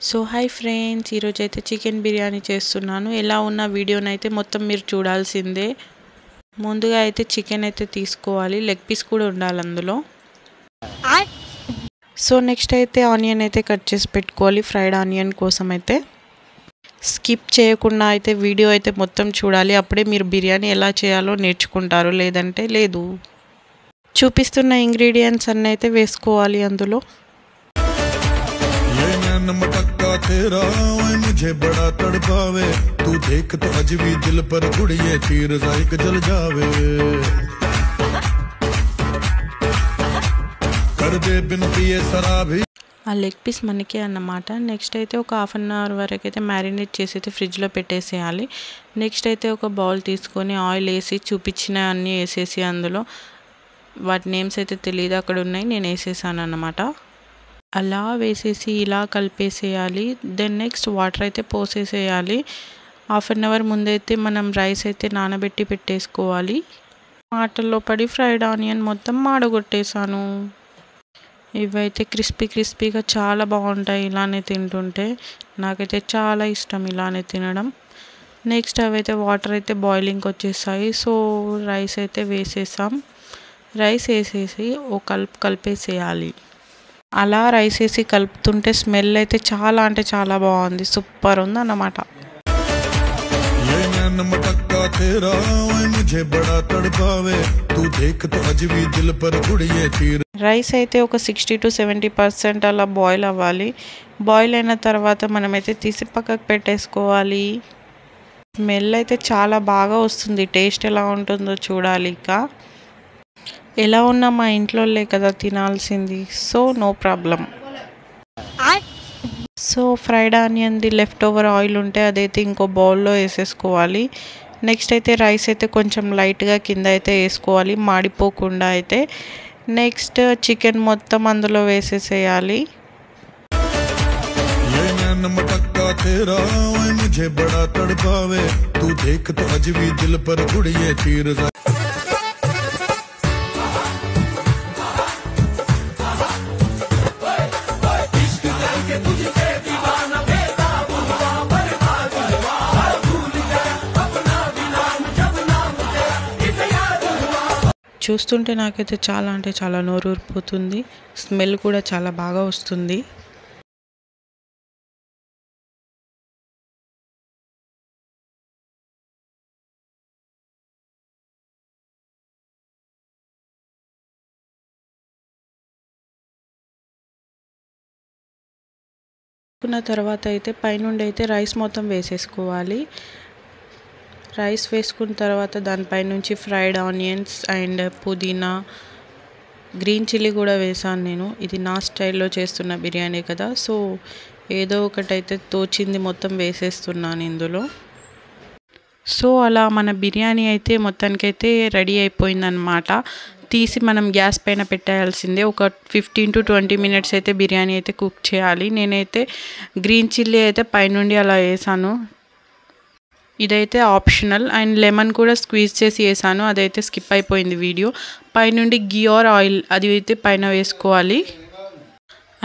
So hi friends, ఈరోజు అయితే chicken biryani చేస్తున్నాను. ఎలా ఉన్న వీడియోని అయితే మొత్తం మీరు చూడాల్సిందే. ముందుగా అయితే చికెన్ అయితే తీసుకోవాలి, లెగ్ పీస్ కూడా ఉండాలి అందులో. సో నెక్స్ట్ అయితే ఆనియన్ అయితే కట్ చేసి పెట్టుకోవాలి. ఫ్రైడ్ ఆనియన్ కోసం అయితే స్కిప్ చేయకుండా అయితే వీడియో అయితే మొత్తం చూడాలి. అప్పుడే మీరు బిర్యానీ ఎలా చేయాలో నేర్చుకుంటారు, లేదంటే లేదు. చూపిస్తున్న ఇంగ్రీడియంట్స్ అన్నీ అయితే వేసుకోవాలి అందులో. मटक्का तेरा मुझे बड़ा तड़पावे तू देख तो अज भी दिल पर उड़िए तीर जायक जल जावे कर दे बिन पिए शराबी. ఆ లెగ్ పీస్ మనకే అన్నమాట. నెక్స్ట్ అయితే ఒక హాఫ్ అన్ అవర్ వరకు అయితే మ్యారినేట్ చేసి అయితే ఫ్రిడ్జ్లో పెట్టేసేయాలి. నెక్స్ట్ అయితే ఒక బౌల్ తీసుకొని ఆయిల్ వేసి చూపించిన అన్నీ వేసేసి అందులో వాటి నేమ్స్ అయితే తెలియదు, అక్కడ ఉన్నాయి, నేను వేసేసాను అన్నమాట. అలా వేసేసి ఇలా కలిపేసేయాలి. దెన్ నెక్స్ట్ వాటర్ అయితే పోసేసేయాలి. హాఫ్ అన్ అవర్ ముందైతే మనం రైస్ అయితే నానబెట్టి పెట్టేసుకోవాలి. వాటర్లో పడి ఫ్రైడ్ ఆనియన్ మొత్తం మాడగొట్టేసాను. ఇవైతే క్రిస్పీగా చాలా బాగుంటాయి ఇలానే తింటుంటే. నాకైతే చాలా ఇష్టం ఇలానే తినడం. నెక్స్ట్ అవైతే వాటర్ అయితే బాయిలింగ్కి వచ్చేసాయి. సో రైస్ అయితే వేసేసాం. రైస్ వేసేసి ఓ కలిపేసేయాలి. అలా రైస్ వేసి కలుపుతుంటే స్మెల్ అయితే చాలా అంటే చాలా బాగుంది, సూపర్ ఉంది అన్నమాట. రైస్ అయితే ఒక 60 to 70% అలా బాయిల్ అవ్వాలి. బాయిల్ అయిన తర్వాత మనమైతే తీసి పక్కకు పెట్టేసుకోవాలి. స్మెల్ అయితే చాలా బాగా వస్తుంది. టేస్ట్ ఎలా ఉంటుందో చూడాలి. ఇక ఎలా ఉన్నా మా ఇంట్లోలే కదా తినాల్సింది, so no problem. So fried ఆనియన్ది లెఫ్ట్ ఓవర్ ఆయిల్ ఉంటే అదైతే ఇంకో బౌల్లో వేసేసుకోవాలి. నెక్స్ట్ అయితే రైస్ అయితే కొంచెం లైట్గా కింద అయితే వేసుకోవాలి, మాడిపోకుండా అయితే. నెక్స్ట్ చికెన్ మొత్తం అందులో వేసేసేయాలి. చూస్తుంటే నాకైతే చాలా అంటే చాలా నోరూరిపోతుంది. స్మెల్ కూడా చాలా బాగా వస్తుంది. తర్వాత అయితే పైనుండి అయితే రైస్ మొత్తం వేసేసుకోవాలి. రైస్ వేసుకున్న తర్వాత దానిపై నుంచి ఫ్రైడ్ ఆనియన్స్ అండ్ పుదీనా, గ్రీన్ చిల్లీ కూడా వేసాను నేను. ఇది నా స్టైల్లో చేస్తున్న బిర్యానీ కదా, సో ఏదో ఒకటైతే తోచింది మొత్తం వేసేస్తున్నాను ఇందులో. సో అలా మన బిర్యానీ అయితే మొత్తానికైతే రెడీ అయిపోయిందనమాట. తీసి మనం గ్యాస్ పైన పెట్టేయాల్సిందే. ఒక 15 to 20 minutes అయితే బిర్యానీ అయితే కుక్ చేయాలి. నేనైతే గ్రీన్ చిల్లీ అయితే పైనుండి అలా వేసాను. ఇదైతే ఆప్షనల్. అండ్ లెమన్ కూడా స్క్వీజ్ చేసి వేసాను, అదైతే స్కిప్ అయిపోయింది వీడియో. పైనుండి గీ ఆర్ ఆయిల్ అది అయితే పైన వేసుకోవాలి.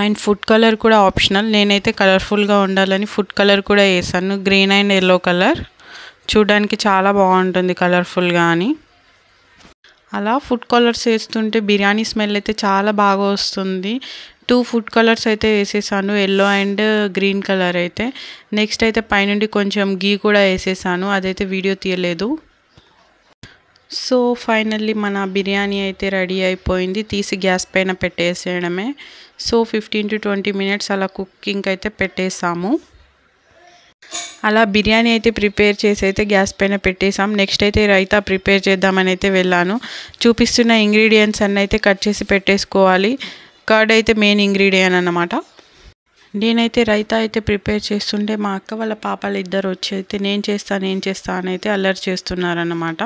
అండ్ ఫుడ్ కలర్ కూడా ఆప్షనల్. నేనైతే కలర్ఫుల్గా ఉండాలని ఫుడ్ కలర్ కూడా వేసాను, గ్రీన్ అండ్ ఎల్లో కలర్. చూడడానికి చాలా బాగుంటుంది కలర్ఫుల్గా అని. అలా ఫుడ్ కలర్స్ వేస్తుంటే బిర్యానీ స్మెల్ అయితే చాలా బాగా వస్తుంది. 2 ఫుడ్ కలర్స్ అయితే వేసేసాను, ఎల్లో అండ్ గ్రీన్ కలర్ అయితే. నెక్స్ట్ అయితే పైనుండి కొంచెం గీ కూడా వేసేసాను, అదైతే వీడియో తీయలేదు. సో ఫైనల్లీ మన బిర్యానీ అయితే రెడీ అయిపోయింది. తీసి గ్యాస్ పైన పెట్టేసేయడమే. సో 15 to 20 minutes అలా కుకింగ్ అయితే పెట్టేసాము. అలా బిర్యానీ అయితే ప్రిపేర్ చేసి అయితే గ్యాస్ పైన పెట్టేసాం. నెక్స్ట్ అయితే రైతా ప్రిపేర్ చేద్దామని అయితే వెళ్ళాను. చూపిస్తున్న ఇంగ్రీడియంట్స్ అన్నీ అయితే కట్ చేసి పెట్టేసుకోవాలి. కర్డ్ అయితే మెయిన్ ఇంగ్రీడియంట్ అన్నమాట. నేనైతే రైతా అయితే ప్రిపేర్ చేస్తుంటే మా అక్క వాళ్ళ పాపలు ఇద్దరు వచ్చి అయితే నేను చేస్తా అని అయితే అల్లరి చేస్తున్నారన్నమాట.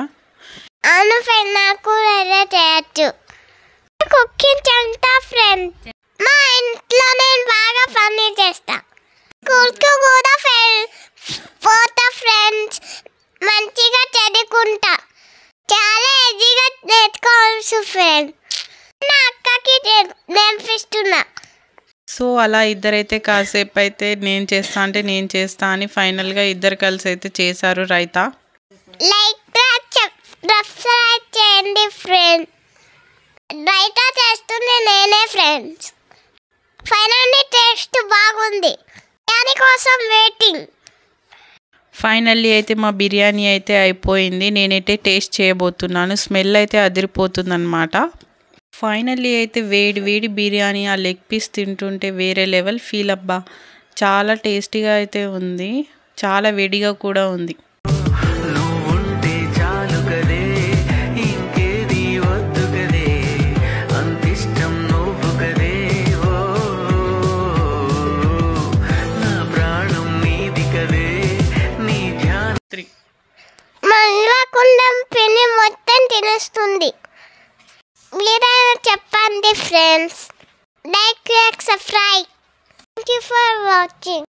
మా ఇంట్లో నేను బాగా పని చేస్తా. స్కూల్కి కూడా పోతా ఫ్రెండ్స్, మంచిగా చదువుకుంటా. చాలా ఈజీగా నేర్చుకోవచ్చు ఫ్రెండ్స్. నా అక్కకి నేర్పిస్తున్నా. సో అలా ఇద్దరైతే కాసేపు అయితే నేను చేస్తా అని ఫైనల్గా ఇద్దరు కలిసి అయితే చేశారు రైతా. సబ్స్క్రైబ్ చేయండి ఫ్రెండ్స్. రైతా చేస్తుంది నేనే ఫ్రెండ్స్. ఫైనల్లీ టేస్ట్ బాగుంది, దానికోసం వెయిటింగ్. ఫైనల్లీ అయితే మా బిర్యానీ అయితే అయిపోయింది. నేనైతే టేస్ట్ చేయబోతున్నాను. స్మెల్ అయితే అదిరిపోతుంది అనమాట. ఫైనల్లీ అయితే వేడి వేడి బిర్యానీ ఆ లెగ్ పీస్ తింటుంటే వేరే లెవెల్ ఫీల్ అబ్బా. చాలా టేస్టీగా అయితే ఉంది, చాలా వేడిగా కూడా ఉంది. మండలకుండం పిన్ని మొత్తం తినేస్తుంది. మీరైనా చెప్పండి friends. Like, subscribe. Thank you for watching.